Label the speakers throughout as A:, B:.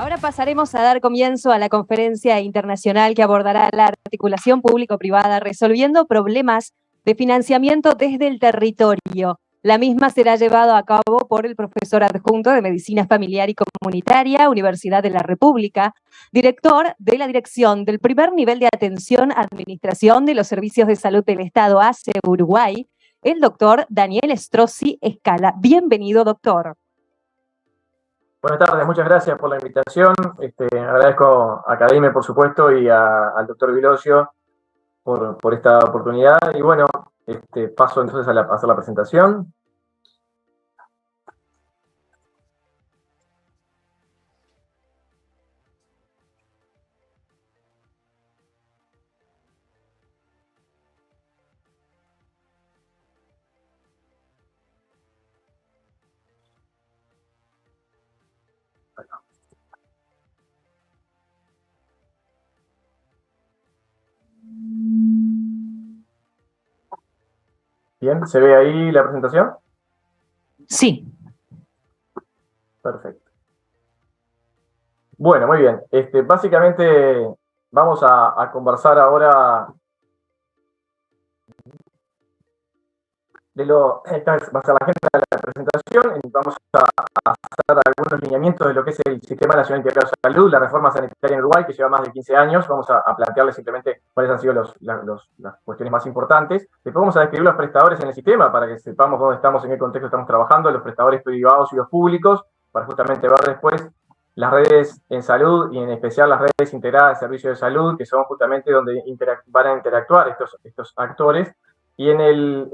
A: Ahora pasaremos a dar comienzo a la conferencia internacional que abordará la articulación público-privada resolviendo problemas de financiamiento desde el territorio. La misma será llevada a cabo por el profesor adjunto de Medicina Familiar y Comunitaria, Universidad de la República, director de la Dirección del Primer Nivel de Atención Administración de los Servicios de Salud del Estado ACE Uruguay, el doctor Daniel Strozzi Escala. Bienvenido, doctor.
B: Buenas tardes, muchas gracias por la invitación. Agradezco a Academia, por supuesto, y al doctor Vilosio por esta oportunidad. Y bueno, paso entonces a hacer la presentación. Bien, ¿se ve ahí la presentación?
A: Sí.
B: Perfecto. Bueno, muy bien. Básicamente vamos a conversar ahora esta va a ser la agenda de la presentación. Vamos a hacer algunos lineamientos de lo que es el Sistema Nacional Integrado de Salud, la reforma sanitaria en Uruguay, que lleva más de 15 años. Vamos a plantearles simplemente cuáles han sido las cuestiones más importantes. Después vamos a describir los prestadores en el sistema para que sepamos dónde estamos, en qué contexto estamos trabajando, los prestadores privados y los públicos, para justamente ver después las redes en salud y en especial las redes integradas de servicios de salud, que son justamente donde van a interactuar estos actores. Y en el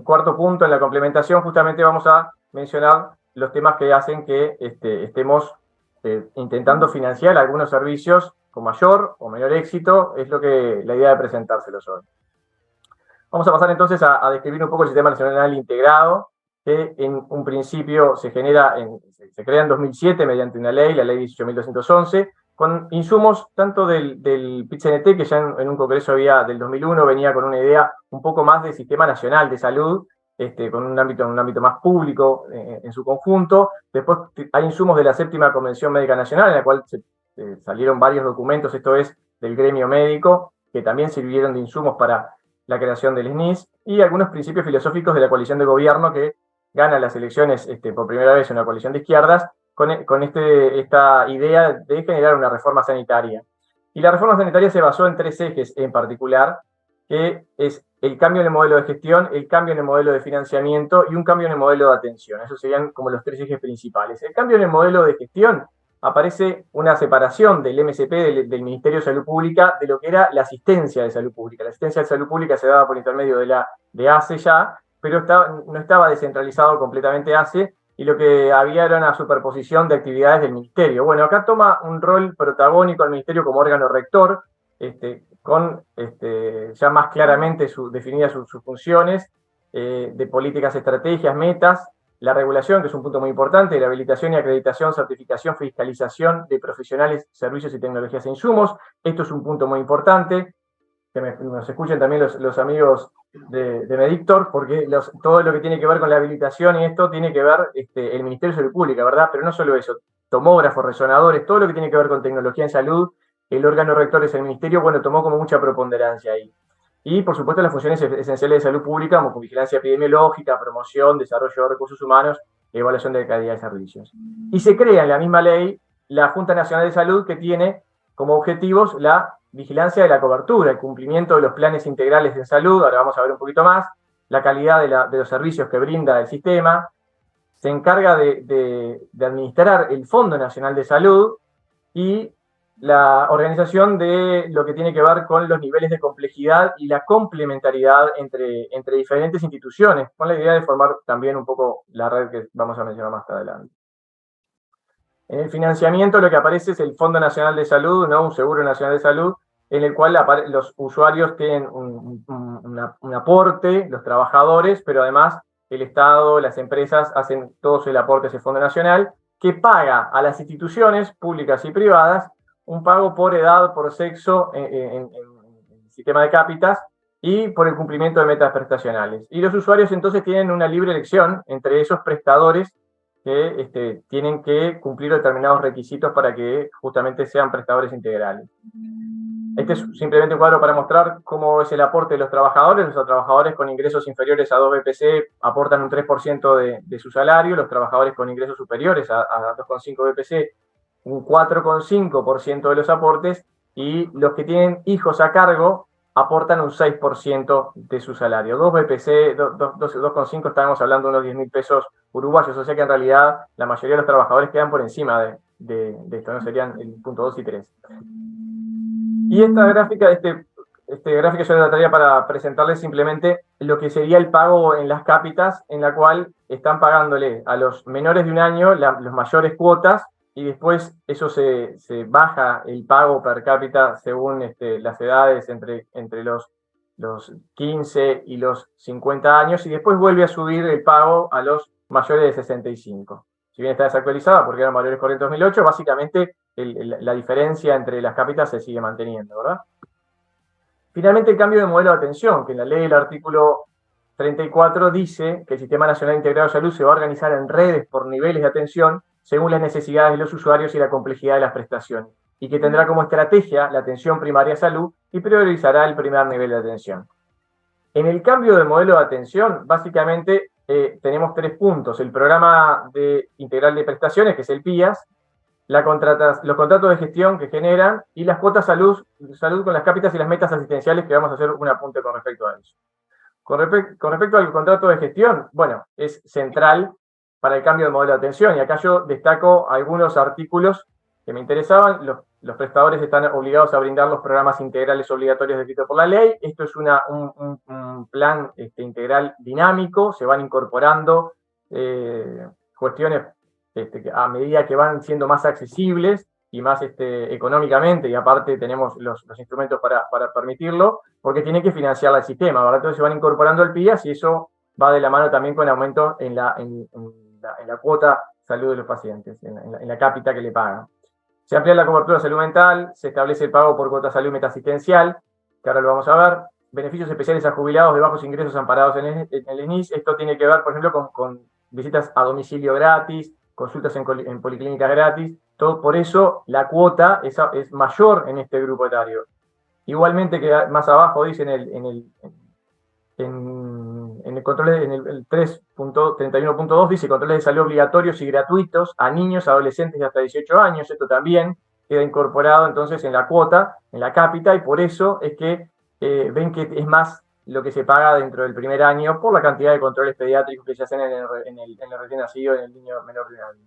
B: cuarto punto, en la complementación, justamente vamos a mencionar los temas que hacen que estemos intentando financiar algunos servicios con mayor o menor éxito. Es la idea de presentárselos hoy. Vamos a pasar entonces a describir un poco el Sistema Nacional Integrado, que en un principio se crea en 2007 mediante una ley, la ley 18.211, con insumos tanto del PIT-CNT, que ya en un congreso del 2001 venía con una idea un poco más de sistema nacional de salud, con un ámbito más público en su conjunto. Después hay insumos de la séptima Convención Médica Nacional, en la cual salieron varios documentos, esto es, del gremio médico, que también sirvieron de insumos para la creación del SNIS, y algunos principios filosóficos de la coalición de gobierno que gana las elecciones por primera vez una coalición de izquierdas, con esta idea de generar una reforma sanitaria. Y la reforma sanitaria se basó en tres ejes en particular, que es el cambio en el modelo de gestión, el cambio en el modelo de financiamiento y un cambio en el modelo de atención. Esos serían como los tres ejes principales. El cambio en el modelo de gestión: aparece una separación del MSP, del Ministerio de Salud Pública, de lo que era la asistencia de salud pública. La asistencia de salud pública se daba por intermedio de ACE ya, pero no estaba descentralizado completamente ACE, y lo que había era una superposición de actividades del Ministerio. Bueno, acá toma un rol protagónico el Ministerio como órgano rector, con ya más claramente definidas sus funciones de políticas, estrategias, metas, la regulación, que es un punto muy importante, la habilitación y acreditación, certificación, fiscalización de profesionales, servicios y tecnologías e insumos. Esto es un punto muy importante, que nos escuchen también los amigos de Medictor, porque todo lo que tiene que ver con la habilitación y esto tiene que ver el Ministerio de Salud Pública, ¿verdad? Pero no solo eso, tomógrafos, resonadores, todo lo que tiene que ver con tecnología en salud, el órgano rector es el Ministerio, bueno, tomó como mucha preponderancia ahí. Y, por supuesto, las funciones esenciales de salud pública, como vigilancia epidemiológica, promoción, desarrollo de recursos humanos, evaluación de calidad de servicios. Y se crea en la misma ley la Junta Nacional de Salud, que tiene como objetivos la vigilancia de la cobertura, el cumplimiento de los planes integrales de salud, ahora vamos a ver un poquito más, la calidad de los servicios que brinda el sistema, se encarga de administrar el Fondo Nacional de Salud y la organización de lo que tiene que ver con los niveles de complejidad y la complementariedad entre diferentes instituciones, con la idea de formar también un poco la red que vamos a mencionar más adelante. En el financiamiento lo que aparece es el Fondo Nacional de Salud, ¿no? Un Seguro Nacional de Salud, en el cual los usuarios tienen un aporte, los trabajadores, pero además el Estado, las empresas hacen todos el aporte a ese Fondo Nacional, que paga a las instituciones públicas y privadas un pago por edad, por sexo, en el sistema de cápitas, y por el cumplimiento de metas prestacionales. Y los usuarios entonces tienen una libre elección entre esos prestadores que tienen que cumplir determinados requisitos para que justamente sean prestadores integrales. Este es simplemente un cuadro para mostrar cómo es el aporte de los trabajadores. Los trabajadores con ingresos inferiores a 2 BPC aportan un 3% de su salario, los trabajadores con ingresos superiores a 2,5 BPC un 4,5% de los aportes, y los que tienen hijos a cargo aportan un 6% de su salario. 2 BPC, 2,5, estábamos hablando de unos 10.000 pesos uruguayos, o sea que en realidad la mayoría de los trabajadores quedan por encima de esto, ¿no? Serían el punto 2 y 3. Y esta gráfica, este gráfico yo la traía para presentarles simplemente lo que sería el pago en las cápitas, en la cual están pagándole a los menores de un año las mayores cuotas, y después eso se baja el pago per cápita según las edades entre los 15 y los 50 años, y después vuelve a subir el pago a los mayores de 65. Si bien está desactualizada porque eran valores corrientes 2008, básicamente la diferencia entre las cápitas se sigue manteniendo, ¿verdad? Finalmente, el cambio de modelo de atención, que en la ley del artículo 34 dice que el Sistema Nacional Integrado de Salud se va a organizar en redes por niveles de atención según las necesidades de los usuarios y la complejidad de las prestaciones, y que tendrá como estrategia la atención primaria a salud y priorizará el primer nivel de atención. En el cambio de modelo de atención, básicamente tenemos 3 puntos: el programa integral de prestaciones, que es el PIAS, los contratos de gestión que generan, y las cuotas salud con las cápitas y las metas asistenciales, que vamos a hacer un apunte con respecto a eso. Con respecto al contrato de gestión, bueno, es central para el cambio de modelo de atención, y acá yo destaco algunos artículos que me interesaban. Los prestadores están obligados a brindar los programas integrales obligatorios descritos por la ley. Esto es un plan integral dinámico, se van incorporando cuestiones a medida que van siendo más accesibles y más económicamente, y aparte tenemos los instrumentos para permitirlo, porque tiene que financiar el sistema, ¿verdad? Entonces se van incorporando al PIAS, y eso va de la mano también con aumento en la cuota salud de los pacientes, en la cápita que le pagan. Se amplía la cobertura de salud mental, se establece el pago por cuota salud metaasistencial, que ahora lo vamos a ver. Beneficios especiales a jubilados de bajos ingresos amparados en el ENIS. Esto tiene que ver, por ejemplo, con visitas a domicilio gratis, consultas en policlínicas gratis. Todo por eso la cuota es mayor en este grupo etario. Igualmente, que más abajo dice en el control, en el 3.31.2 dice controles de salud obligatorios y gratuitos a niños, adolescentes de hasta 18 años. Esto también queda incorporado entonces en la cuota, en la cápita, y por eso es que ven que es más lo que se paga dentro del primer año por la cantidad de controles pediátricos que se hacen en el recién nacido, en el niño menor de un año.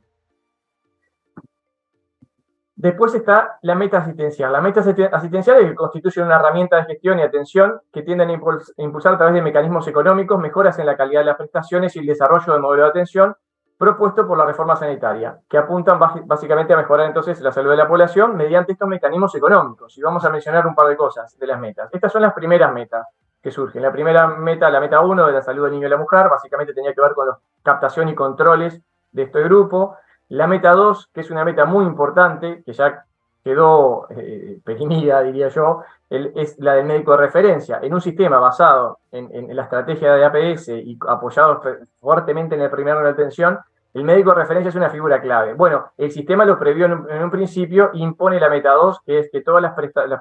B: Después está la meta asistencial. La meta asistencial es que constituye una herramienta de gestión y atención que tienden a impulsar a través de mecanismos económicos mejoras en la calidad de las prestaciones y el desarrollo del modelo de atención propuesto por la reforma sanitaria, que apuntan básicamente a mejorar entonces la salud de la población mediante estos mecanismos económicos. Y vamos a mencionar un par de cosas de las metas. Estas son las primeras metas que surgen. La primera meta, la meta 1 de la salud del niño y la mujer, básicamente tenía que ver con la captación y controles de este grupo. La meta 2, que es una meta muy importante, que ya quedó perimida, diría yo, es la del médico de referencia. En un sistema basado en la estrategia de APS y apoyado fuertemente en el primer nivel de atención, el médico de referencia es una figura clave. Bueno, el sistema lo previó en un principio, impone la meta 2, que es que todos los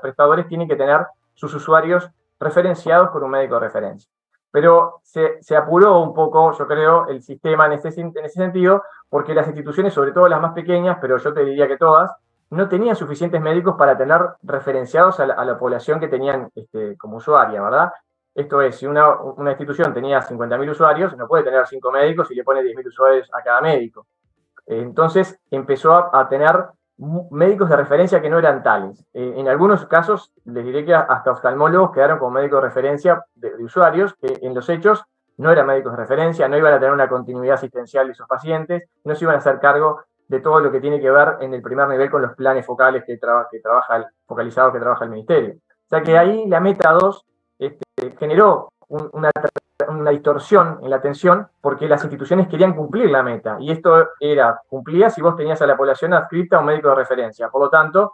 B: prestadores tienen que tener sus usuarios referenciados con un médico de referencia. Pero se apuró un poco, yo creo, el sistema en ese sentido, porque las instituciones, sobre todo las más pequeñas, pero yo te diría que todas, no tenían suficientes médicos para tener referenciados a la población que tenían como usuaria, ¿verdad? Esto es, si una institución tenía 50.000 usuarios, no puede tener 5 médicos y le pone 10.000 usuarios a cada médico. Entonces empezó a tener médicos de referencia que no eran tales. En algunos casos, les diré que hasta oftalmólogos quedaron como médicos de referencia de usuarios, que en los hechos no eran médicos de referencia, no iban a tener una continuidad asistencial de sus pacientes, no se iban a hacer cargo de todo lo que tiene que ver en el primer nivel con los planes focales focalizados que trabaja el Ministerio. O sea que ahí la meta 2 generó una distorsión en la atención, porque las instituciones querían cumplir la meta, y esto cumplía si vos tenías a la población adscrita a un médico de referencia. Por lo tanto,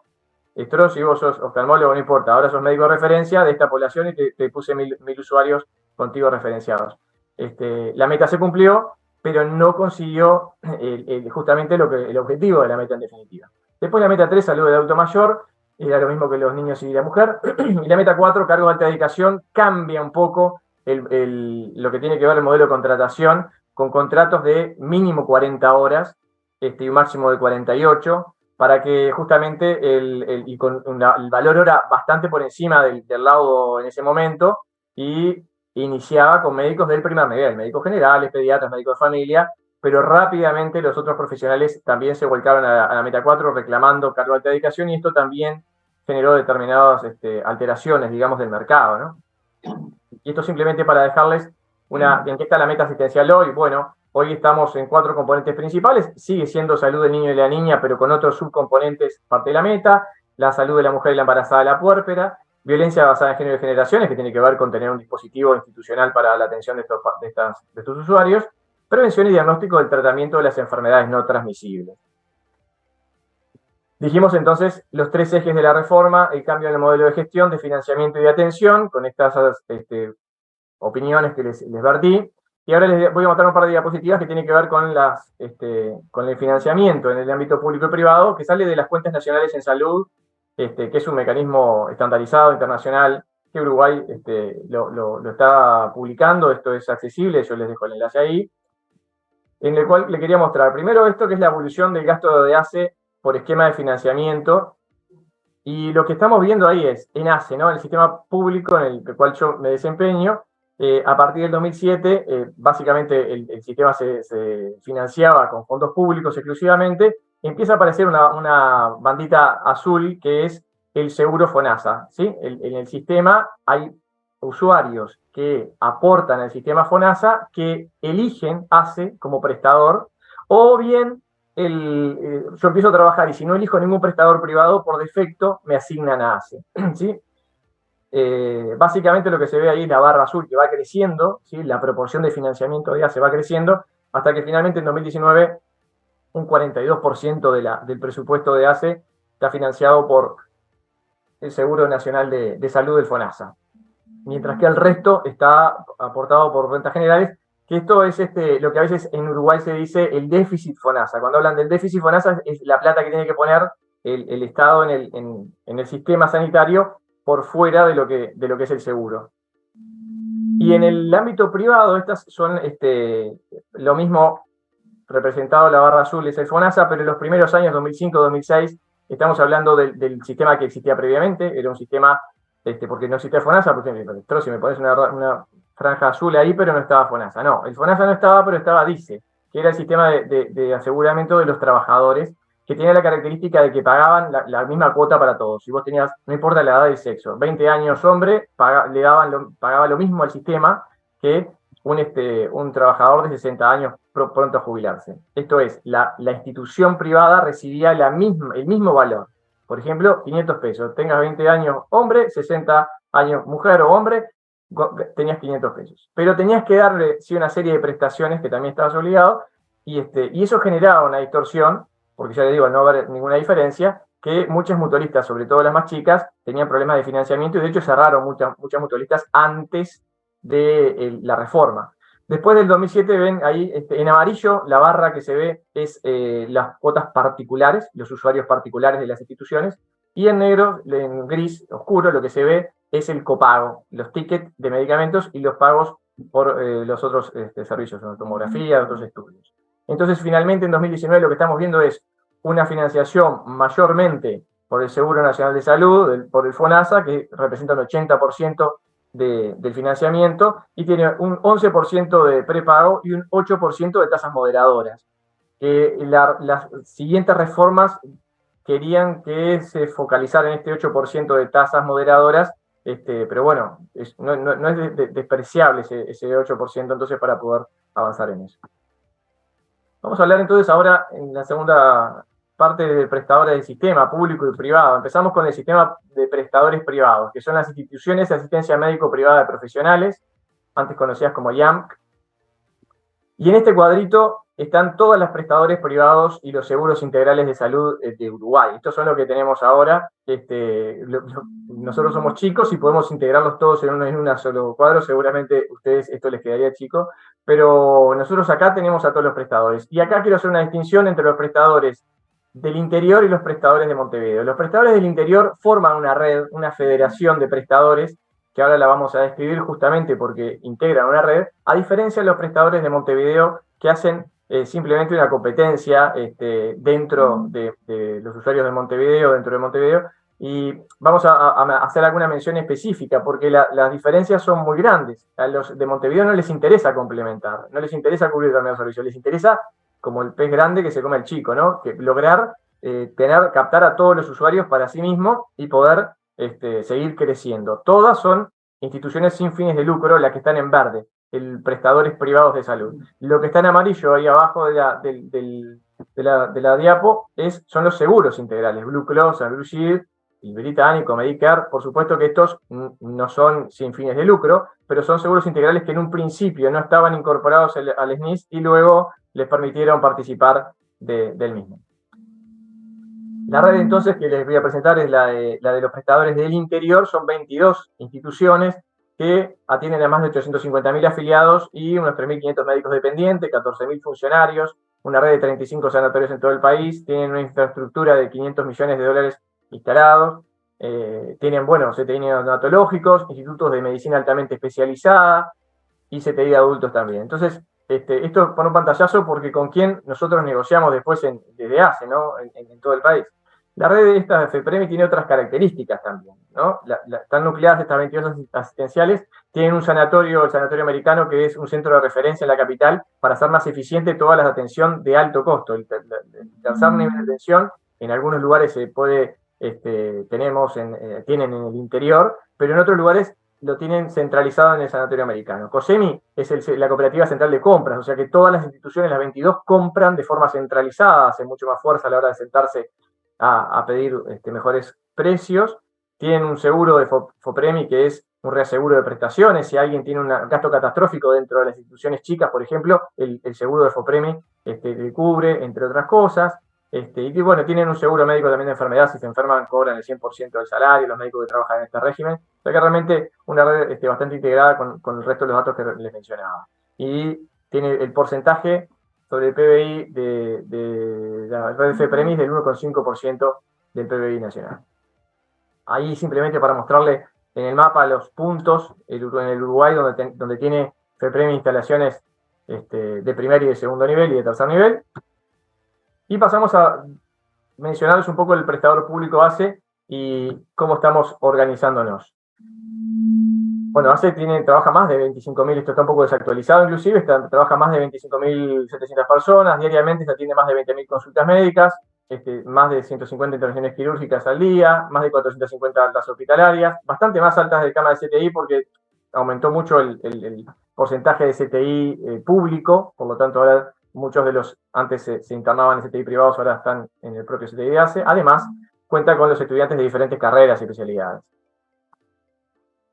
B: esto, si vos sos oftalmólogo, no importa, ahora sos médico de referencia de esta población y te puse 1.000 usuarios contigo referenciados. La meta se cumplió, pero no consiguió justamente el objetivo de la meta en definitiva. Después la meta 3, salud del adulto mayor, era lo mismo que los niños y la mujer. Y la meta 4, cargo de alta dedicación, cambia un poco lo que tiene que ver el modelo de contratación, con contratos de mínimo 40 horas y un máximo de 48, para que justamente y con el valor hora bastante por encima del laudo en ese momento, y iniciaba con médicos del primer nivel, médicos generales, pediatras, médicos de familia, pero rápidamente los otros profesionales también se volcaron a la meta 4 reclamando cargo de alta dedicación, y esto también generó determinadas alteraciones, digamos, del mercado, ¿no? Y esto simplemente para dejarles en qué está la meta asistencial hoy. Bueno, hoy estamos en 4 componentes principales, sigue siendo salud del niño y de la niña, pero con otros subcomponentes parte de la meta, la salud de la mujer y la embarazada, la puérpera, violencia basada en género y generaciones, que tiene que ver con tener un dispositivo institucional para la atención de estos usuarios, prevención y diagnóstico del tratamiento de las enfermedades no transmisibles. Dijimos entonces los 3 ejes de la reforma: el cambio en el modelo de gestión, de financiamiento y de atención, con estas opiniones que les vertí. Y ahora les voy a mostrar un par de diapositivas que tienen que ver con el financiamiento en el ámbito público y privado, que sale de las cuentas nacionales en salud, que es un mecanismo estandarizado internacional que Uruguay lo está publicando. Esto es accesible, yo les dejo el enlace ahí, en el cual le quería mostrar primero esto, que es la evolución del gasto de ACE por esquema de financiamiento. Y lo que estamos viendo ahí es, en ACE, ¿no?, el sistema público en el cual yo me desempeño, a partir del 2007, básicamente el sistema se financiaba con fondos públicos exclusivamente. Empieza a aparecer una bandita azul que es el seguro FONASA, ¿sí? En el sistema hay usuarios que aportan al sistema FONASA, que eligen ACE como prestador, o bien yo empiezo a trabajar y si no elijo ningún prestador privado, por defecto me asignan a ACE, ¿sí? Básicamente lo que se ve ahí es la barra azul que va creciendo, ¿sí? La proporción de financiamiento de ACE va creciendo, hasta que finalmente en 2019 un 42% del presupuesto de ACE está financiado por el Seguro Nacional de Salud del FONASA, mientras que el resto está aportado por rentas generales, que esto es lo que a veces en Uruguay se dice el déficit FONASA. Cuando hablan del déficit FONASA es la plata que tiene que poner el Estado en el sistema sanitario por fuera de lo que es el seguro. Y en el ámbito privado, estas son lo mismo, representado la barra azul es el FONASA, pero en los primeros años, 2005-2006, estamos hablando del sistema que existía previamente. Era un sistema, porque no existía FONASA, porque si me pones una franja azul ahí, pero no estaba FONASA. No, el FONASA no estaba, pero estaba DICE, que era el sistema de aseguramiento de los trabajadores, que tenía la característica de que pagaban la misma cuota para todos. Si vos tenías, no importa la edad y el sexo, 20 años hombre, pagaba lo mismo al sistema que un trabajador de 60 años pronto a jubilarse. Esto es, la institución privada recibía el mismo valor. Por ejemplo, 500 pesos. Tengas 20 años hombre, 60 años mujer o hombre, tenías 500 pesos. Pero tenías que darle una serie de prestaciones que también estabas obligado, y eso generaba una distorsión, porque ya les digo, al no haber ninguna diferencia, que muchas mutualistas, sobre todo las más chicas, tenían problemas de financiamiento, y de hecho cerraron muchas mutualistas antes de la reforma. Después del 2007 ven ahí, en amarillo, la barra que se ve es las cuotas particulares, los usuarios particulares de las instituciones, y en negro, en gris oscuro, lo que se ve es el copago, los tickets de medicamentos y los pagos por los otros servicios, tomografía, otros estudios. Entonces, finalmente, en 2019 lo que estamos viendo es una financiación mayormente por el Seguro Nacional de Salud, por el FONASA, que representa un 80% del financiamiento, y tiene un 11% de prepago y un 8% de tasas moderadoras. Las siguientes reformas querían que se focalizara en este 8% de tasas moderadoras, pero bueno, no es despreciable ese 8%, entonces, para poder avanzar en eso. Vamos a hablar entonces ahora en la segunda parte de prestadores del sistema público y privado. Empezamos con el sistema de prestadores privados, que son las instituciones de asistencia médico-privada de profesionales, antes conocidas como IAMC. Y en este cuadrito están todos los prestadores privados y los seguros integrales de salud de Uruguay. Estos son los que tenemos ahora. Nosotros somos chicos y podemos integrarlos todos en un solo cuadro. Seguramente a ustedes esto les quedaría chico, pero nosotros acá tenemos a todos los prestadores. Y acá quiero hacer una distinción entre los prestadores del interior y los prestadores de Montevideo. Los prestadores del interior forman una red, una federación de prestadores, que ahora la vamos a describir justamente porque integran una red, a diferencia de los prestadores de Montevideo que hacen simplemente una competencia dentro de los usuarios de Montevideo, dentro de Montevideo, y vamos a hacer alguna mención específica porque las diferencias son muy grandes. A los de Montevideo no les interesa complementar, no les interesa cubrir determinados servicios, les interesa, como el pez grande que se come el chico, ¿no? Que lograr captar a todos los usuarios para sí mismo y poder seguir creciendo. Todas son instituciones sin fines de lucro, las que están en verde, prestadores privados de salud. Lo que está en amarillo ahí abajo de la diapo son los seguros integrales, Blue Cross, Blue Shield, el británico, Medicare. Por supuesto que estos no son sin fines de lucro, pero son seguros integrales que en un principio no estaban incorporados al SNIS y luego les permitieron participar del mismo. La red entonces que les voy a presentar es la de los prestadores del interior. Son 22 instituciones que atienden a más de 850.000 afiliados y unos 3.500 médicos dependientes, 14.000 funcionarios, una red de 35 sanatorios en todo el país, tienen una infraestructura de 500 millones de dólares instalados, tienen, CTI neonatológicos, institutos de medicina altamente especializada y CTI de adultos también. Entonces, esto pone un pantallazo porque con quién nosotros negociamos después desde ACE, ¿no? En todo el país. La red de estas de FEPREMI tiene otras características también, ¿no? Están nucleadas estas 22 asistenciales, tienen un sanatorio, el Sanatorio Americano, que es un centro de referencia en la capital para hacer más eficiente toda la atención de alto costo. El tercer nivel de atención, en algunos lugares tienen en el interior, pero en otros lugares lo tienen centralizado en el Sanatorio Americano. COSEMI es la cooperativa central de compras, o sea que todas las instituciones, las 22, compran de forma centralizada, hacen mucho más fuerza a la hora de sentarse a pedir mejores precios. Tienen un seguro de FOPREMI que es un reaseguro de prestaciones. Si alguien tiene un gasto catastrófico dentro de las instituciones chicas, por ejemplo, el seguro de FOPREMI le cubre, entre otras cosas. Y bueno, tienen un seguro médico también de enfermedad. Si se enferman, cobran el 100% del salario, los médicos que trabajan en este régimen. O sea que realmente una red bastante integrada con el resto de los datos que les mencionaba. Y tiene el porcentaje sobre el PBI de la red de FEPREMI del 1,5% del PBI nacional. Ahí simplemente para mostrarle en el mapa los puntos en el Uruguay donde tiene FEPREMI instalaciones de primer y de segundo nivel y de tercer nivel. Y pasamos a mencionarles un poco el prestador público ACE y cómo estamos organizándonos. Bueno, ACE trabaja más de 25.000, esto está un poco desactualizado inclusive, trabaja más de 25.700 personas, diariamente se atiende más de 20.000 consultas médicas, más de 150 intervenciones quirúrgicas al día, más de 450 altas hospitalarias, bastante más altas de cama de CTI porque aumentó mucho el porcentaje de CTI público, por lo tanto ahora muchos de los antes se internaban en CTI privados, ahora están en el propio CTI de ACE. Además, cuenta con los estudiantes de diferentes carreras y especialidades.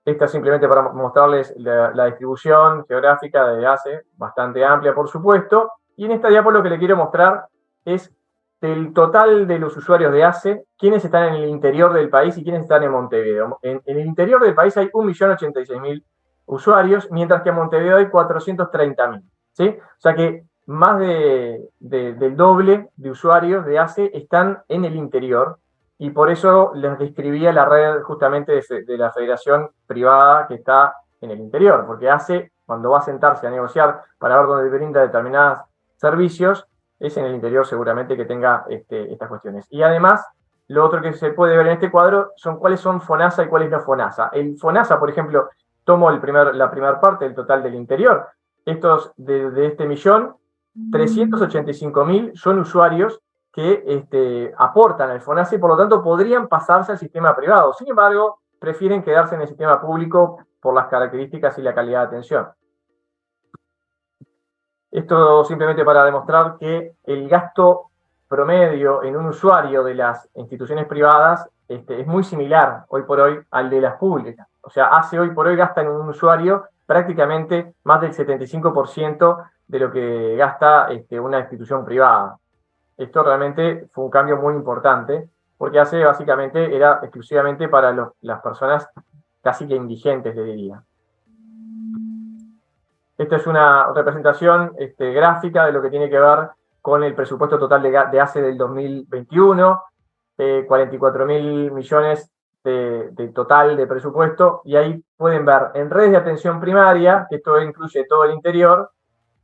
B: Esta simplemente para mostrarles la distribución geográfica de ACE, bastante amplia por supuesto, y en esta diapo lo que le quiero mostrar es del total de los usuarios de ACE, quiénes están en el interior del país y quiénes están en Montevideo. En el interior del país hay 1.086.000 usuarios, mientras que en Montevideo hay 430.000, ¿sí? O sea que más del doble de usuarios de ACE están en el interior, y por eso les describía la red justamente de la federación privada que está en el interior, porque ACE, cuando va a sentarse a negociar para ver dónde brinda determinados servicios, es en el interior seguramente que tenga estas cuestiones. Y además, lo otro que se puede ver en este cuadro son cuáles son FONASA y cuál es no FONASA. El FONASA, por ejemplo, tomo la primera parte del total del interior. Estos de este millón, 385.000 son usuarios que aportan al FONASA y por lo tanto podrían pasarse al sistema privado. Sin embargo, prefieren quedarse en el sistema público por las características y la calidad de atención. Esto simplemente para demostrar que el gasto promedio en un usuario de las instituciones privadas es muy similar hoy por hoy al de las públicas. O sea, ACE hoy por hoy gasta en un usuario prácticamente más del 75% de lo que gasta una institución privada. Esto realmente fue un cambio muy importante, porque hace básicamente era exclusivamente para las personas casi que indigentes, le diría. Esta es una representación gráfica de lo que tiene que ver con el presupuesto total de ACE del 2021, 44.000 millones de total de presupuesto, y ahí pueden ver en redes de atención primaria, que esto incluye todo el interior,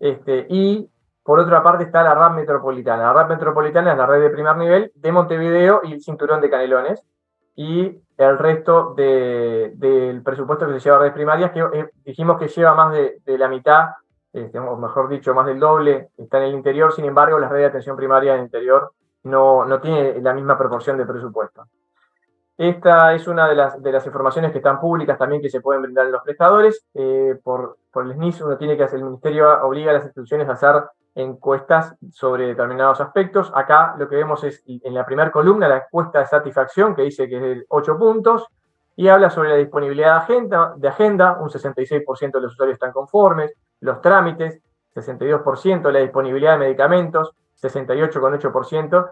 B: y por otra parte está la RAP metropolitana. La RAP metropolitana es la red de primer nivel de Montevideo y el cinturón de Canelones, y el resto del presupuesto que se lleva a redes primarias, que dijimos que lleva más de la mitad, o mejor dicho, más del doble, está en el interior. Sin embargo, la red de atención primaria en el interior no tiene la misma proporción de presupuesto. Esta es una de las informaciones que están públicas también, que se pueden brindar a los prestadores. Por el SNIS uno tiene que hacer, el Ministerio obliga a las instituciones a hacer encuestas sobre determinados aspectos. Acá lo que vemos es, en la primera columna, la encuesta de satisfacción, que dice que es de 8 puntos, y habla sobre la disponibilidad de agenda, un 66% de los usuarios están conformes, los trámites, 62%, la disponibilidad de medicamentos, 68,8%,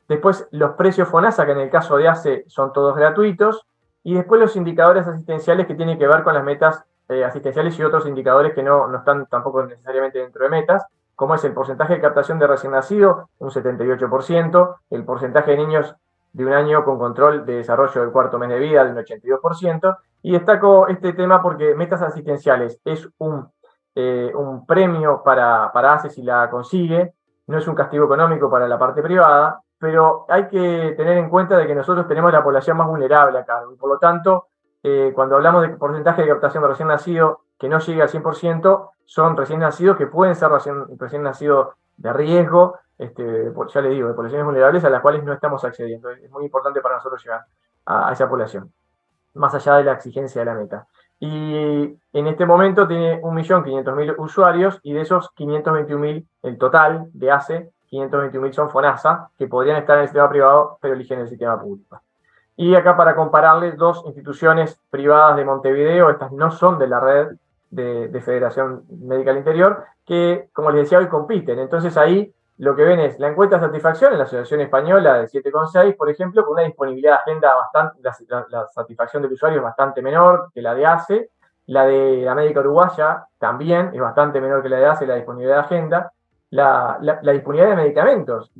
B: después los precios FONASA, que en el caso de ACE son todos gratuitos, y después los indicadores asistenciales, que tienen que ver con las metas asistenciales y otros indicadores que no están tampoco necesariamente dentro de metas, como es el porcentaje de captación de recién nacido, un 78%, el porcentaje de niños de un año con control de desarrollo del cuarto mes de vida, de un 82%, y destaco este tema porque metas asistenciales es un premio para ACE si la consigue, no es un castigo económico para la parte privada, pero hay que tener en cuenta de que nosotros tenemos la población más vulnerable a cargo, y por lo tanto, cuando hablamos de porcentaje de captación de recién nacido que no llega al 100%, son recién nacidos que pueden ser recién nacidos de riesgo, ya les digo, de poblaciones vulnerables a las cuales no estamos accediendo. Es muy importante para nosotros llegar a esa población, más allá de la exigencia de la meta. Y en este momento tiene 1.500.000 usuarios, y de esos 521.000, el total de ACE, 521.000 son FONASA, que podrían estar en el sistema privado, pero eligen el sistema público. Y acá, para compararles, dos instituciones privadas de Montevideo, estas no son de la red de Federación Médica del Interior, que, como les decía, hoy compiten. Entonces ahí lo que ven es la encuesta de satisfacción en la Asociación Española de 7,6, por ejemplo, con una disponibilidad de agenda bastante, la satisfacción del usuario es bastante menor que la de ACE. La de la Médica Uruguaya también es bastante menor que la de ACE, la disponibilidad de agenda. La disponibilidad de medicamentos,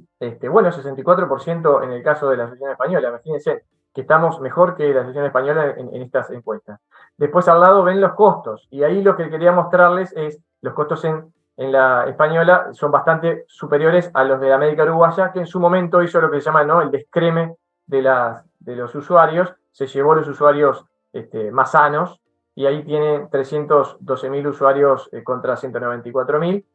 B: bueno, 64% en el caso de la Asociación Española. Imagínense que estamos mejor que la Asociación Española en estas encuestas. Después, al lado, ven los costos, y ahí lo que quería mostrarles es los costos en la española son bastante superiores a los de la Médica Uruguaya, que en su momento hizo lo que se llama, ¿no?, el descreme de los usuarios, se llevó los usuarios más sanos, y ahí tiene 312.000 usuarios contra 194.000,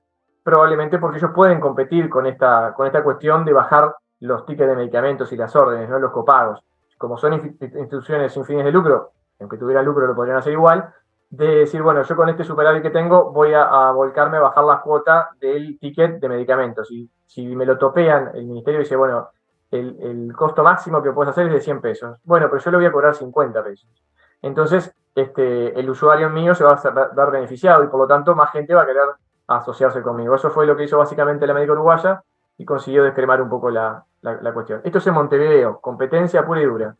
B: probablemente porque ellos pueden competir con esta cuestión de bajar los tickets de medicamentos y las órdenes, ¿no?, los copagos. Como son instituciones sin fines de lucro, aunque tuviera lucro lo podrían hacer igual, de decir, bueno, yo con este superávit que tengo voy a volcarme a bajar la cuota del ticket de medicamentos. Y si me lo topean, el ministerio dice, bueno, el costo máximo que puedes hacer es de 100 pesos. Bueno, pero yo le voy a cobrar 50 pesos. Entonces, el usuario mío se va a ver beneficiado, y por lo tanto más gente va a querer asociarse conmigo. Eso fue lo que hizo básicamente la Médica Uruguaya, y consiguió descremar un poco la cuestión. Esto es en Montevideo, competencia pura y dura.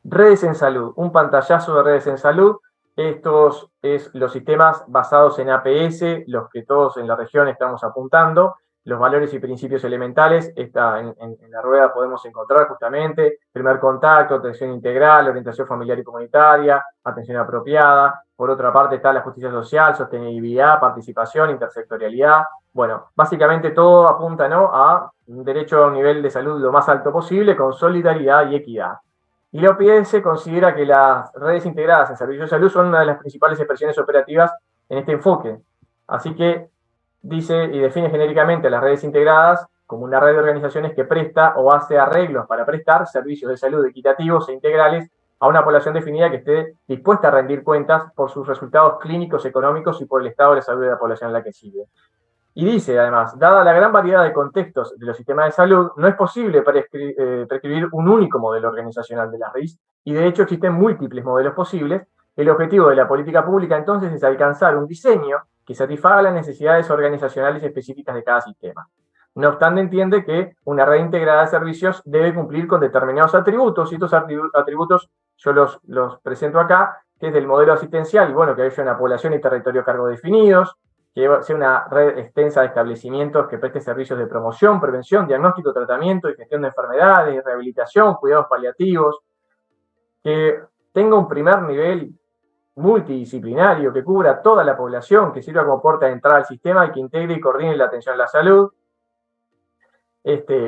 B: Redes en salud, un pantallazo de redes en salud. Estos es los sistemas basados en APS, los que todos en la región estamos apuntando. Los valores y principios elementales, en la rueda podemos encontrar justamente primer contacto, atención integral, orientación familiar y comunitaria, atención apropiada. Por otra parte está la justicia social, sostenibilidad, participación, intersectorialidad. Bueno, básicamente todo apunta, ¿no?, a un derecho a un nivel de salud lo más alto posible, con solidaridad y equidad. Y la OPS considera que las redes integradas en servicios de salud son una de las principales expresiones operativas en este enfoque. Así que dice y define genéricamente a las redes integradas como una red de organizaciones que presta o hace arreglos para prestar servicios de salud equitativos e integrales a una población definida que esté dispuesta a rendir cuentas por sus resultados clínicos, económicos y por el estado de la salud de la población a la que sigue. Y dice, además, dada la gran variedad de contextos de los sistemas de salud, no es posible prescribir un único modelo organizacional de la RIS, y de hecho existen múltiples modelos posibles El objetivo de la política pública entonces es alcanzar un diseño que satisfaga las necesidades organizacionales específicas de cada sistema. No obstante, entiende que una red integrada de servicios debe cumplir con determinados atributos, y estos atributos yo los presento acá, que es del modelo asistencial, y bueno, que haya una población y territorio a cargo definidos, que sea una red extensa de establecimientos que preste servicios de promoción, prevención, diagnóstico, tratamiento y gestión de enfermedades, rehabilitación, cuidados paliativos, que tenga un primer nivel multidisciplinario que cubra toda la población, que sirva como puerta de entrada al sistema y que integre y coordine la atención a la salud.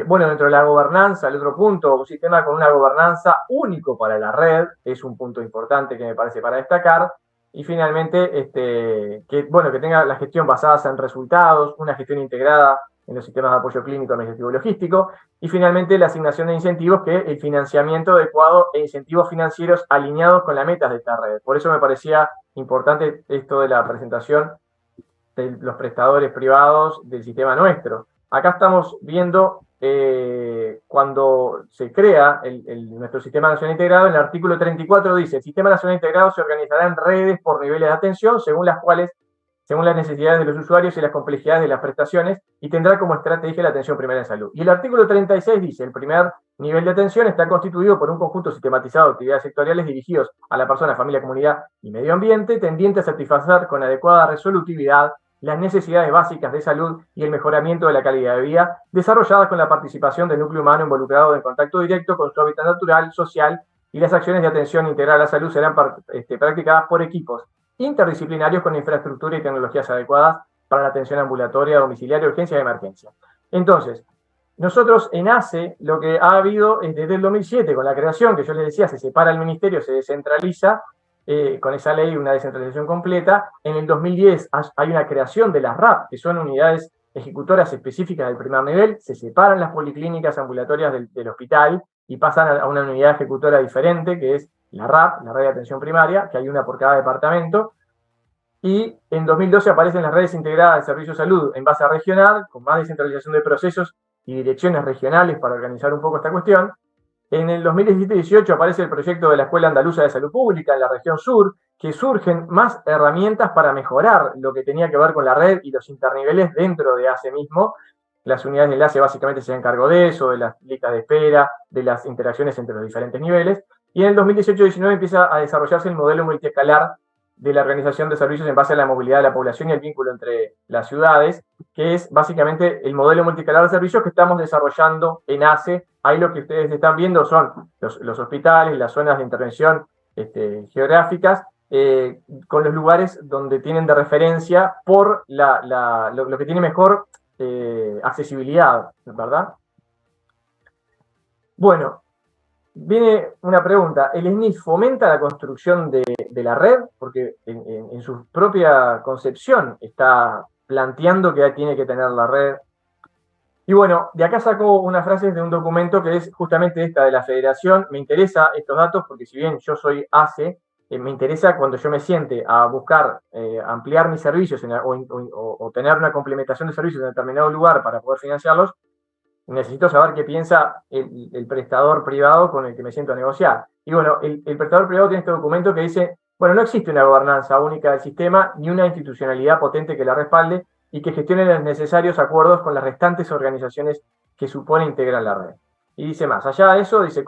B: Bueno, dentro de la gobernanza, el otro punto, un sistema con una gobernanza único para la red, es un punto importante que me parece para destacar. Y finalmente, que tenga la gestión basada en resultados, una gestión integrada en los sistemas de apoyo clínico, administrativo y logístico. Y finalmente, la asignación de incentivos, que el financiamiento adecuado e incentivos financieros alineados con las metas de esta red. Por eso me parecía importante esto de la presentación de los prestadores privados del sistema nuestro. Acá estamos viendo cuando se crea nuestro Sistema Nacional Integrado. En el artículo 34 dice: el Sistema Nacional Integrado se organizará en redes por niveles de atención, según las necesidades de los usuarios y las complejidades de las prestaciones, y tendrá como estrategia la atención primaria en salud. Y el artículo 36 dice: el primer nivel de atención está constituido por un conjunto sistematizado de actividades sectoriales dirigidos a la persona, familia, comunidad y medio ambiente, tendiente a satisfacer con adecuada resolutividad las necesidades básicas de salud y el mejoramiento de la calidad de vida, desarrolladas con la participación del núcleo humano involucrado en contacto directo con su hábitat natural, social, y las acciones de atención integral a la salud serán practicadas por equipos interdisciplinarios con infraestructura y tecnologías adecuadas para la atención ambulatoria, domiciliaria, urgencia y emergencia. Entonces, nosotros en ACE lo que ha habido es desde el 2007, con la creación, que yo les decía, se separa el ministerio, se descentraliza, con esa ley una descentralización completa. En el 2010 hay una creación de las RAP, que son unidades ejecutoras específicas del primer nivel, se separan las policlínicas ambulatorias del hospital y pasan a una unidad ejecutora diferente, que es la RAP, la red de atención primaria, que hay una por cada departamento. Y en 2012 aparecen las redes integradas de servicios de salud en base regional, con más descentralización de procesos y direcciones regionales para organizar un poco esta cuestión. En el 2017-18 aparece el proyecto de la Escuela Andaluza de Salud Pública en la región sur, que surgen más herramientas para mejorar lo que tenía que ver con la red y los interniveles dentro de ACE mismo. Las unidades de enlace básicamente se hacen cargo de eso, de las listas de espera, de las interacciones entre los diferentes niveles. Y en el 2018-19 empieza a desarrollarse el modelo multiescalar de la organización de servicios en base a la movilidad de la población y el vínculo entre las ciudades, que es básicamente el modelo multiescalar de servicios que estamos desarrollando en ACE. Ahí lo que ustedes están viendo son los hospitales, las zonas de intervención geográficas, con los lugares donde tienen de referencia por lo que tiene mejor accesibilidad, ¿verdad? Bueno, viene una pregunta. ¿El SNIS fomenta la construcción de la red? Porque en su propia concepción está planteando que tiene que tener la red. Y bueno, de acá saco una frase de un documento que es justamente esta de la federación. Me interesa estos datos porque si bien yo soy ACE, me interesa cuando yo me siente a buscar ampliar mis servicios o tener una complementación de servicios en determinado lugar para poder financiarlos, necesito saber qué piensa el prestador privado con el que me siento a negociar. Y bueno, el prestador privado tiene este documento que dice: bueno, no existe una gobernanza única del sistema ni una institucionalidad potente que la respalde y que gestione los necesarios acuerdos con las restantes organizaciones que supone integran la red. Y dice más, allá de eso, dice: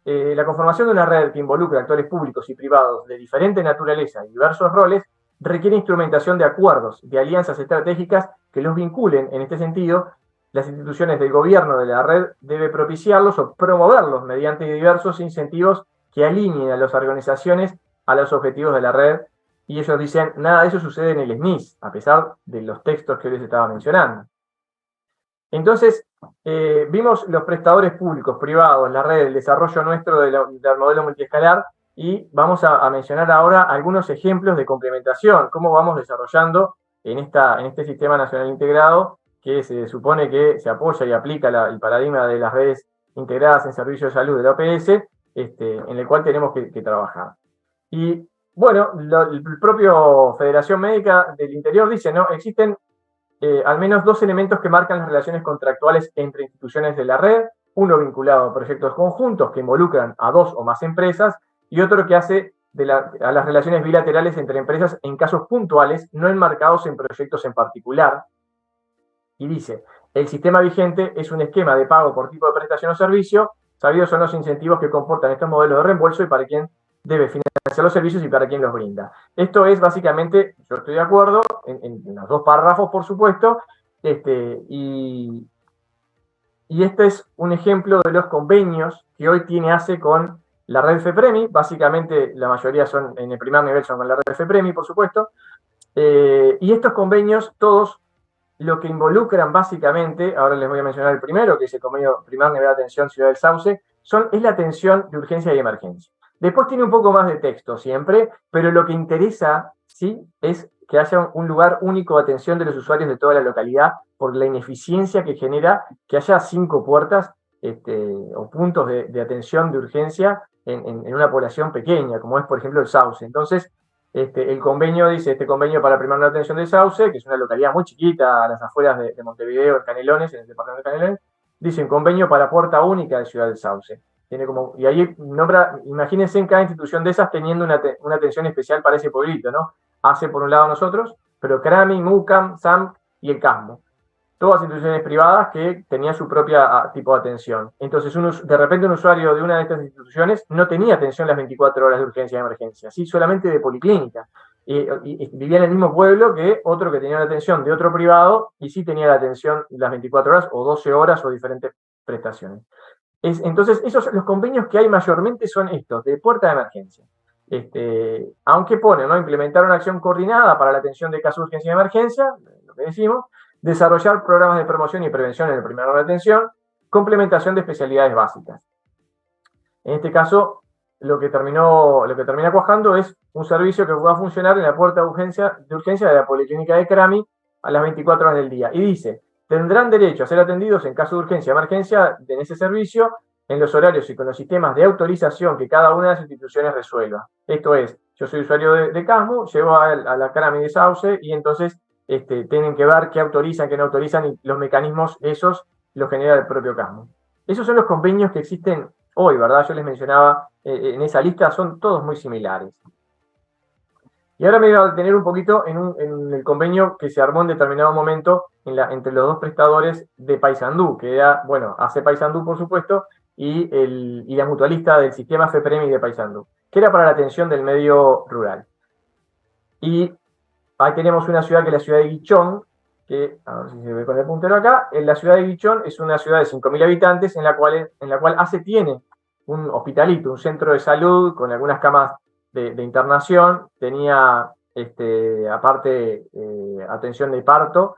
B: la conformación de una red que involucre actores públicos y privados de diferente naturaleza y diversos roles requiere instrumentación de acuerdos, de alianzas estratégicas que los vinculen. En este sentido, las instituciones del gobierno de la red deben propiciarlos o promoverlos mediante diversos incentivos que alineen a las organizaciones a los objetivos de la red. Y ellos dicen: nada de eso sucede en el SNIS, a pesar de los textos que les estaba mencionando. Entonces, vimos los prestadores públicos, privados, la red, el desarrollo nuestro del modelo multiescalar, y vamos a mencionar ahora algunos ejemplos de complementación, cómo vamos desarrollando en este Sistema Nacional Integrado, que se supone que se apoya y aplica el paradigma de las redes integradas en servicios de salud de la OPS, en el cual tenemos que trabajar. Y bueno, el propio Federación Médica del Interior dice: no, existen al menos dos elementos que marcan las relaciones contractuales entre instituciones de la red, uno vinculado a proyectos conjuntos que involucran a dos o más empresas, y otro que hace a las relaciones bilaterales entre empresas en casos puntuales, no enmarcados en proyectos en particular. Y dice, el sistema vigente es un esquema de pago por tipo de prestación o servicio, sabidos son los incentivos que comportan estos modelos de reembolso y para quién debe financiar los servicios y para quién los brinda. Esto es básicamente, yo estoy de acuerdo, en los dos párrafos, por supuesto, y este es un ejemplo de los convenios que hoy tiene ACE con la red FEPREMI. Básicamente, la mayoría son en el primer nivel, son con la red FEPREMI, por supuesto. Y estos convenios, todos lo que involucran básicamente, ahora les voy a mencionar el primero, que es el convenio primer nivel de atención Ciudad del Sauce, es la atención de urgencia y emergencia. Después tiene un poco más de texto siempre, pero lo que interesa, ¿sí?, es que haya un lugar único de atención de los usuarios de toda la localidad por la ineficiencia que genera que haya 5 puertas o puntos de atención de urgencia en una población pequeña, como es, por ejemplo, el Sauce. Entonces, el convenio dice, este convenio para primera nivel de atención del Sauce, que es una localidad muy chiquita a las afueras de Montevideo, en Canelones, en el departamento de Canelones, dice un convenio para puerta única de Ciudad del Sauce. Y ahí nombra, imagínense en cada institución de esas teniendo una atención especial para ese pueblito, ¿no? ACE por un lado nosotros, pero CRAMI, MUCAM, SAM y el CASMO. Todas instituciones privadas que tenían su propia tipo de atención. Entonces, de repente un usuario de una de estas instituciones no tenía atención las 24 horas de urgencia y emergencia, ¿sí? Solamente de policlínica. Y vivía en el mismo pueblo que otro que tenía la atención de otro privado y sí tenía la atención las 24 horas o 12 horas o diferentes prestaciones. Entonces, los convenios que hay mayormente son estos, de puerta de emergencia. Aunque pone, ¿no?, implementar una acción coordinada para la atención de casos de urgencia y emergencia, lo que decimos, desarrollar programas de promoción y prevención en el primer orden de atención, complementación de especialidades básicas. En este caso, lo que termina cuajando es un servicio que va a funcionar en la puerta de urgencia de la Policlínica de CRAMI a las 24 horas del día. Y dice, tendrán derecho a ser atendidos en caso de urgencia o emergencia en ese servicio en los horarios y con los sistemas de autorización que cada una de las instituciones resuelva. Esto es, yo soy usuario de CASMO, llevo a la CRAMI de Sauce y entonces tienen que ver qué autorizan, qué no autorizan, y los mecanismos esos los genera el propio CASMO. Esos son los convenios que existen hoy, ¿verdad? Yo les mencionaba, en esa lista son todos muy similares. Y ahora me voy a detener un poquito en el convenio que se armó en determinado momento entre los dos prestadores de Paysandú, que era, bueno, ACE Paysandú, por supuesto, y la mutualista del sistema FEPREMI de Paysandú, que era para la atención del medio rural. Y ahí tenemos una ciudad que es la ciudad de Guichón, que, a ver si se ve con el puntero acá, la ciudad de Guichón es una ciudad de 5.000 habitantes en la cual ACE tiene un hospitalito, un centro de salud con algunas camas de internación, tenía aparte atención de parto,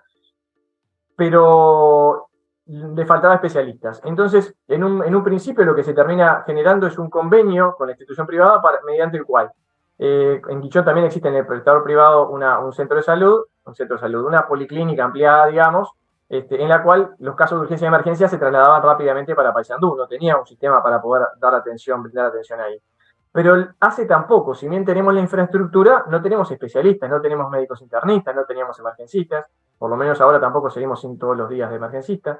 B: pero le faltaba especialistas. Entonces, en un principio lo que se termina generando es un convenio con la institución privada mediante el cual en Guichón también existe en el prestador privado un centro de salud, una policlínica ampliada, digamos, en la cual los casos de urgencia y emergencia se trasladaban rápidamente para Paysandú, no tenía un sistema para poder brindar atención ahí. Pero hace tampoco, si bien tenemos la infraestructura, no tenemos especialistas, no tenemos médicos internistas, no teníamos emergencistas, por lo menos ahora tampoco seguimos sin todos los días de emergencistas.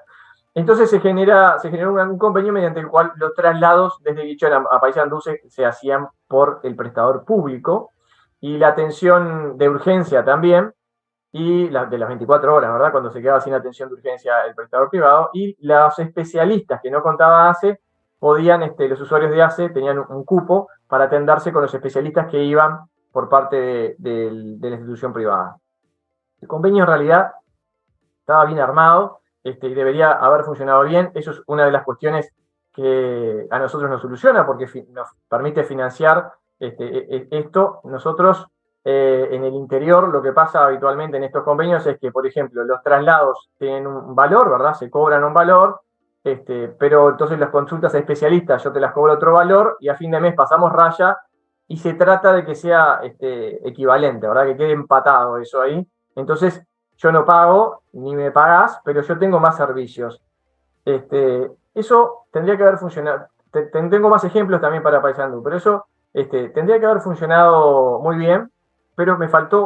B: Entonces se generó un convenio mediante el cual los traslados desde Guichón a Paysandú se hacían por el prestador público y la atención de urgencia también, y de las 24 horas, ¿verdad?, cuando se quedaba sin atención de urgencia el prestador privado, y los especialistas que no contaba ACE, los usuarios de ACE tenían un cupo para atenderse con los especialistas que iban por parte de la institución privada. El convenio en realidad estaba bien armado, y debería haber funcionado bien. Eso es una de las cuestiones que a nosotros nos soluciona, porque nos permite financiar esto. Nosotros, en el interior, lo que pasa habitualmente en estos convenios es que, por ejemplo, los traslados tienen un valor, ¿verdad? Se cobran un valor, pero entonces las consultas a especialistas yo te las cobro otro valor y a fin de mes pasamos raya y se trata de que sea equivalente, ¿verdad? Que quede empatado eso ahí. Entonces, yo no pago, ni me pagás, pero yo tengo más servicios. Eso tendría que haber funcionado. Tengo más ejemplos también para Paysandú, pero eso tendría que haber funcionado muy bien, pero me falta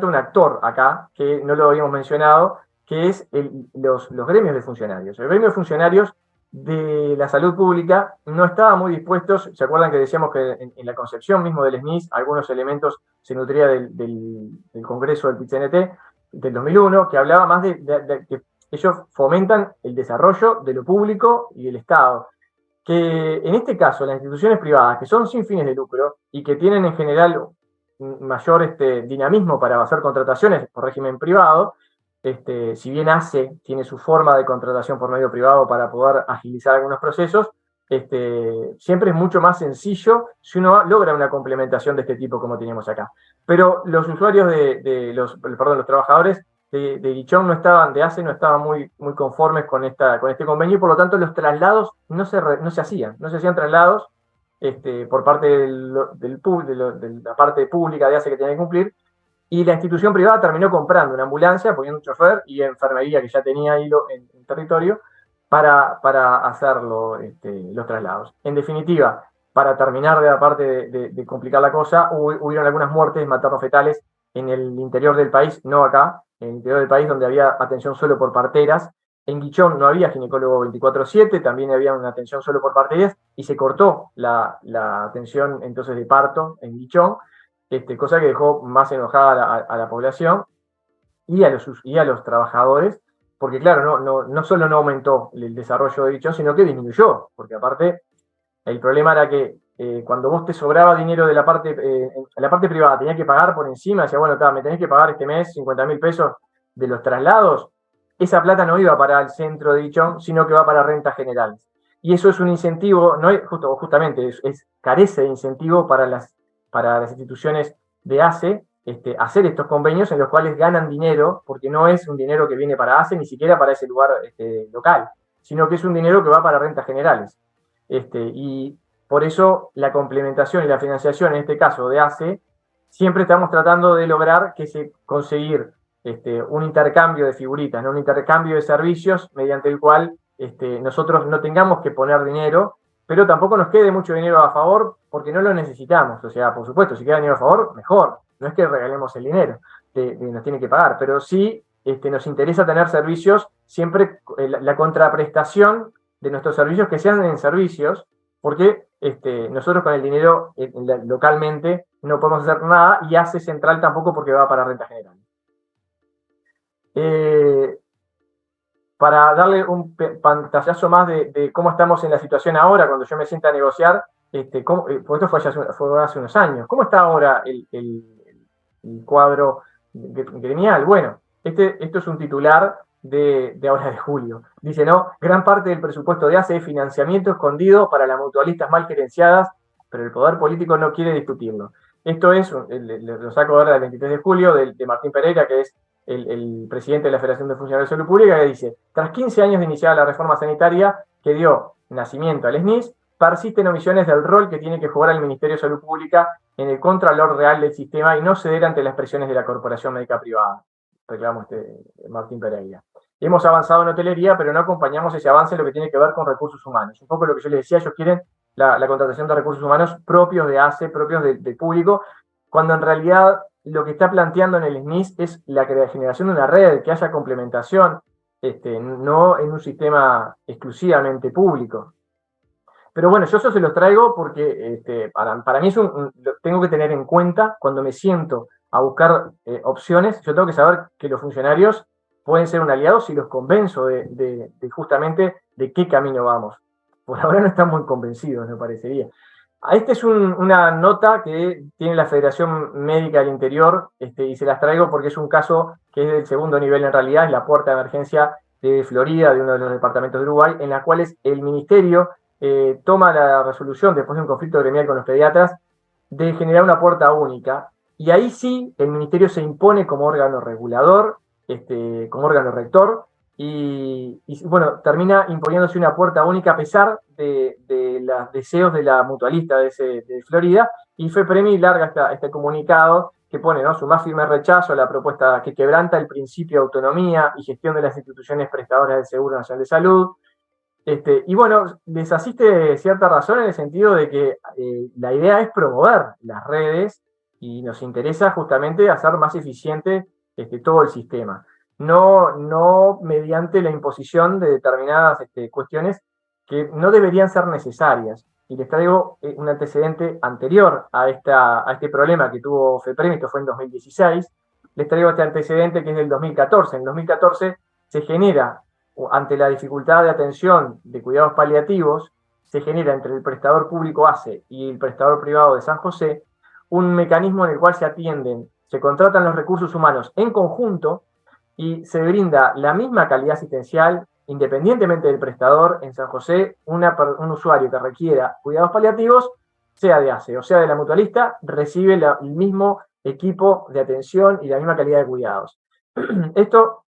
B: un actor acá, que no lo habíamos mencionado, que es los gremios de funcionarios. El gremio de funcionarios de la salud pública no estaban muy dispuestos. ¿Se acuerdan que decíamos que en la concepción mismo del SNIS algunos elementos se nutría del Congreso del PIT-CNT del 2001, que hablaba más de que ellos fomentan el desarrollo de lo público y del Estado? Que en este caso las instituciones privadas, que son sin fines de lucro y que tienen en general mayor dinamismo para hacer contrataciones por régimen privado, si bien tiene su forma de contratación por medio privado para poder agilizar algunos procesos, siempre es mucho más sencillo si uno logra una complementación de este tipo como tenemos acá. Pero los usuarios los trabajadores de Guichón de ACE no estaban muy conformes con este convenio, y por lo tanto los traslados no se hacían traslados por parte de la parte pública de ACE que tenía que cumplir, y la institución privada terminó comprando una ambulancia, poniendo un chofer y enfermería que ya tenía ahí en territorio para hacer los traslados. En definitiva, para terminar de complicar la cosa, hubieron algunas muertes materno-fetales en el interior del país, no acá, en el interior del país, donde había atención solo por parteras. En Guichón no había ginecólogo 24/7, también había una atención solo por parteras, y se cortó la atención entonces de parto en Guichón, cosa que dejó más enojada a la población y a los trabajadores, porque claro, no solo no aumentó el desarrollo de Guichón, sino que disminuyó, porque aparte el problema era que cuando vos te sobraba dinero de la parte privada, tenías que pagar por encima, decía, bueno, me tenés que pagar este mes 50.000 pesos de los traslados. Esa plata no iba para el centro de Guichón, sino que va para rentas generales. Y eso es un incentivo, justamente, carece de incentivo para las instituciones de ACE, hacer estos convenios en los cuales ganan dinero, porque no es un dinero que viene para ACE, ni siquiera para ese lugar local, sino que es un dinero que va para rentas generales. Y por eso la complementación y la financiación, en este caso de ACE, siempre estamos tratando de lograr conseguir un intercambio de figuritas, ¿no? Un intercambio de servicios mediante el cual nosotros no tengamos que poner dinero, pero tampoco nos quede mucho dinero a favor porque no lo necesitamos. O sea, por supuesto, si queda dinero a favor, mejor. No es que regalemos el dinero, nos tiene que pagar, pero sí nos interesa tener servicios, siempre la contraprestación de nuestros servicios que sean en servicios, porque nosotros con el dinero localmente no podemos hacer nada, y ACE Central tampoco, porque va para renta general. Para darle un pantallazo más de cómo estamos en la situación ahora, cuando yo me sienta a negociar, porque esto fue hace unos años, ¿cómo está ahora el cuadro gremial? Bueno, esto es un titular de ahora de julio. Dice, ¿no? Gran parte del presupuesto de ACE es financiamiento escondido para las mutualistas mal gerenciadas, pero el poder político no quiere discutirlo. Esto es, lo saco ahora del 23 de julio, de Martín Pereira, que es el presidente de la Federación de Funcionarios de Salud Pública, que dice, tras 15 años de iniciada la reforma sanitaria que dio nacimiento al SNIS, persisten omisiones del rol que tiene que jugar el Ministerio de Salud Pública en el contralor real del sistema y no ceder ante las presiones de la Corporación Médica Privada, reclama Martín Pereira. Hemos avanzado en hotelería, pero no acompañamos ese avance en lo que tiene que ver con recursos humanos. Un poco lo que yo les decía, ellos quieren la contratación de recursos humanos propios de ACE, propios del público, cuando en realidad lo que está planteando en el SNIS es la generación de una red, que haya complementación, no en un sistema exclusivamente público. Pero bueno, yo eso se los traigo porque para mí tengo que tener en cuenta cuando me siento a buscar opciones. Yo tengo que saber que los funcionarios pueden ser un aliado si los convenzo justamente de qué camino vamos. Por ahora no están muy convencidos, me parecería. Esta es una nota que tiene la Federación Médica del Interior, y se las traigo porque es un caso que es del segundo nivel en realidad, es la puerta de emergencia de Florida, de uno de los departamentos de Uruguay, en la cual el ministerio toma la resolución, después de un conflicto gremial con los pediatras, de generar una puerta única, y ahí sí el ministerio se impone como órgano regulador, como órgano rector, y bueno, termina imponiéndose una puerta única a pesar de los deseos de la mutualista de Florida, y FEPREMI larga este comunicado que pone, ¿no?, su más firme rechazo a la propuesta que quebranta el principio de autonomía y gestión de las instituciones prestadoras del Seguro Nacional de Salud. Y bueno, les asiste cierta razón en el sentido de que la idea es promover las redes y nos interesa justamente hacer más eficiente todo el sistema. No mediante la imposición de determinadas cuestiones que no deberían ser necesarias. Y les traigo un antecedente anterior a este problema que tuvo FEPREM, esto fue en 2016. Les traigo este antecedente que es del 2014. En 2014 se genera, ante la dificultad de atención de cuidados paliativos, se genera entre el prestador público ACE y el prestador privado de San José un mecanismo en el cual se contratan los recursos humanos en conjunto y se brinda la misma calidad asistencial independientemente del prestador. En San José, un usuario que requiera cuidados paliativos, sea de ACE o sea de la mutualista, recibe el mismo equipo de atención y la misma calidad de cuidados. Esto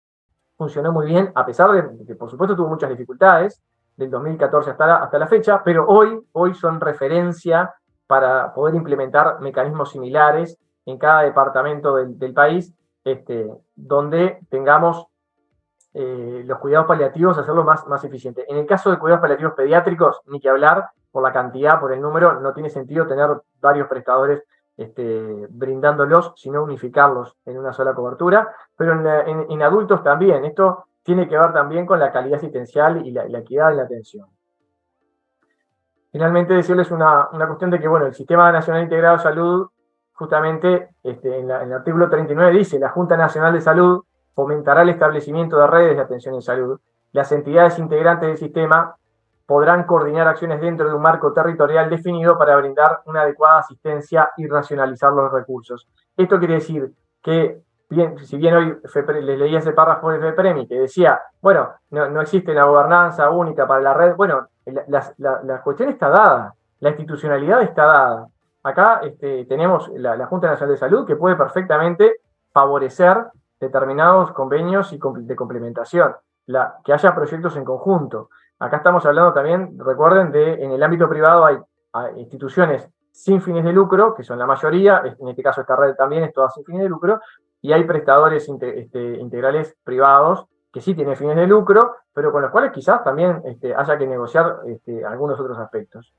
B: funcionó muy bien, a pesar de que por supuesto tuvo muchas dificultades, del 2014 hasta la fecha, pero hoy son referencia para poder implementar mecanismos similares en cada departamento del país, donde tengamos los cuidados paliativos, hacerlo más eficiente. En el caso de cuidados paliativos pediátricos, ni que hablar, por la cantidad, por el número, no tiene sentido tener varios prestadores brindándolos, sino unificarlos en una sola cobertura, pero en adultos también. Esto tiene que ver también con la calidad asistencial y la equidad en la atención. Finalmente, decirles una cuestión de que, bueno, el Sistema Nacional Integrado de Salud, justamente en el artículo 39 dice: la Junta Nacional de Salud fomentará el establecimiento de redes de atención en salud. Las entidades integrantes del sistema podrán coordinar acciones dentro de un marco territorial definido para brindar una adecuada asistencia y racionalizar los recursos. Esto quiere decir que, si bien hoy les leía ese párrafo de FEPREMI que decía, bueno, no existe la gobernanza única para la red, bueno, la cuestión está dada, la institucionalidad está dada. Acá tenemos la Junta Nacional de Salud que puede perfectamente favorecer determinados convenios de complementación, que haya proyectos en conjunto. Acá estamos hablando también, recuerden, en el ámbito privado hay instituciones sin fines de lucro, que son la mayoría, en este caso esta red también es toda sin fines de lucro, y hay prestadores integrales privados que sí tienen fines de lucro, pero con los cuales quizás también haya que negociar algunos otros aspectos.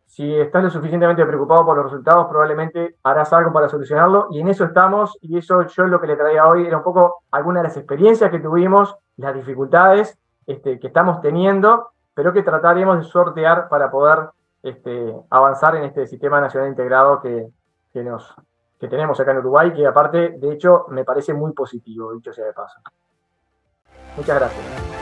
B: Si estás lo suficientemente preocupado por los resultados, probablemente harás algo para solucionarlo, y en eso estamos, y eso yo lo que le traía hoy era un poco algunas de las experiencias que tuvimos, las dificultades que estamos teniendo, pero que trataremos de sortear para poder avanzar en este sistema nacional integrado que tenemos acá en Uruguay, que aparte, de hecho, me parece muy positivo, dicho sea de paso. Muchas gracias.